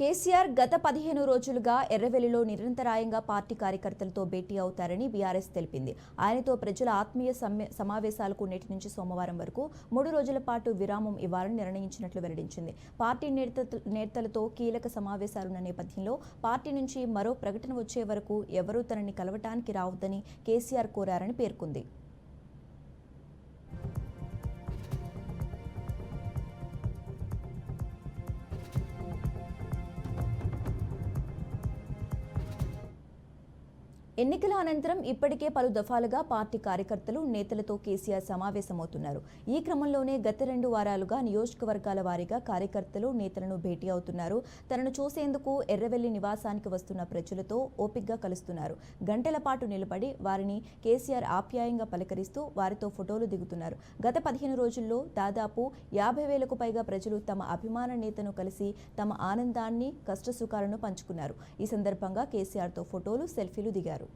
కేసీఆర్ గత 15 రోజులుగా ఎర్రవెల్లిలో నిరంతరాయంగా పార్టీ కార్యకర్తలతో భేటీ అవుతారని బీఆర్ఎస్ తెలిపింది. ఆయనతో ప్రజల ఆత్మీయ సమావేశాలకు నేటి నుంచి సోమవారం వరకు 3 రోజుల పాటు విరామం ఇవ్వాలని నిర్ణయించినట్లు వెల్లడించింది. పార్టీ నేతలతో కీలక సమావేశాలున్న నేపథ్యంలో పార్టీ నుంచి మరో ప్రకటన వచ్చే వరకు ఎవరూ తనని కలవటానికి రావద్దని కేసీఆర్ కోరారని పేర్కొంది. ఎన్నికల అనంతరం ఇప్పటికే పలు దఫాలుగా పార్టీ కార్యకర్తలు నేతలతో కేసీఆర్ సమావేశమవుతున్నారు. ఈ క్రమంలోనే గత 2 వారాలుగా నియోజకవర్గాల వారీగా కార్యకర్తలు నేతలను భేటీ అవుతున్నారు. తనను చూసేందుకు ఎర్రవెల్లి నివాసానికి వస్తున్న ప్రజలతో ఓపిగ్గా కలుస్తున్నారు. గంటల పాటు నిలబడి వారిని కేసీఆర్ ఆప్యాయంగా పలకరిస్తూ వారితో ఫోటోలు దిగుతున్నారు. గత 15 రోజుల్లో దాదాపు 50,000కు పైగా ప్రజలు తమ అభిమాన నేతను కలిసి తమ ఆనందాన్ని కష్టసుఖాలను పంచుకున్నారు. ఈ సందర్భంగా కేసీఆర్తో ఫోటోలు సెల్ఫీలు దిగారు.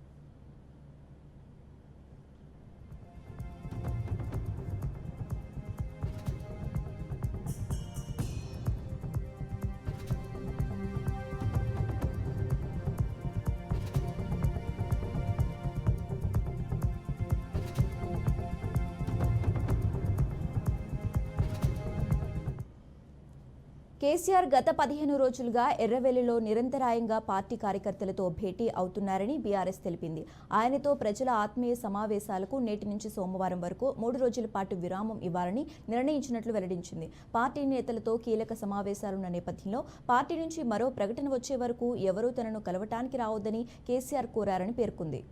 కేసీఆర్ గత 15 రోజులుగా ఎర్రవెల్లిలో నిరంతరాయంగా పార్టీ కార్యకర్తలతో భేటీ అవుతున్నారని బీఆర్ఎస్ తెలిపింది. ఆయనతో ప్రజల ఆత్మీయ సమావేశాలకు నేటి నుంచి సోమవారం వరకు 3 రోజుల పాటు విరామం ఇవ్వాలని నిర్ణయించినట్లు వెల్లడించింది. పార్టీ నేతలతో కీలక సమావేశాలున్న నేపథ్యంలో పార్టీ నుంచి మరో ప్రకటన వచ్చే వరకు ఎవరూ తనను కలవటానికి రావద్దని కేసీఆర్ కోరారని పేర్కొంది.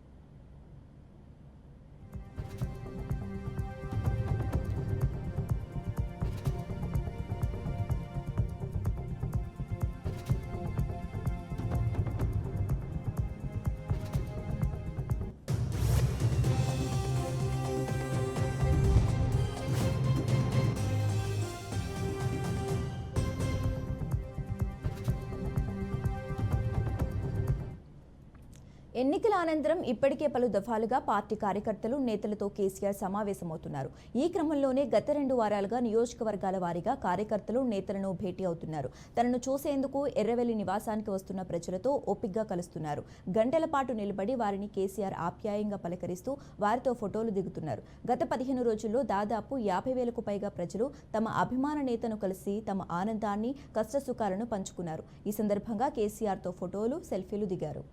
ఎన్నికల అనంతరం ఇప్పటికే పలు దఫాలుగా పార్టీ కార్యకర్తలు నేతలతో కేసీఆర్ సమావేశమవుతున్నారు. ఈ క్రమంలోనే గత 2 వారాలుగా నియోజకవర్గాల వారీగా కార్యకర్తలు నేతలను భేటీ అవుతున్నారు. తనను చూసేందుకు ఎర్రవెల్లి నివాసానికి వస్తున్న ప్రజలతో ఓపిగ్గా కలుస్తున్నారు. గంటల పాటు నిలబడి వారిని కేసీఆర్ ఆప్యాయంగా పలకరిస్తూ వారితో ఫోటోలు దిగుతున్నారు. గత 15 రోజుల్లో దాదాపు 50,000కు పైగా ప్రజలు తమ అభిమాన నేతను కలిసి తమ ఆనందాన్ని కష్టసుఖాలను పంచుకున్నారు. ఈ సందర్భంగా కేసీఆర్తో ఫోటోలు సెల్ఫీలు దిగారు.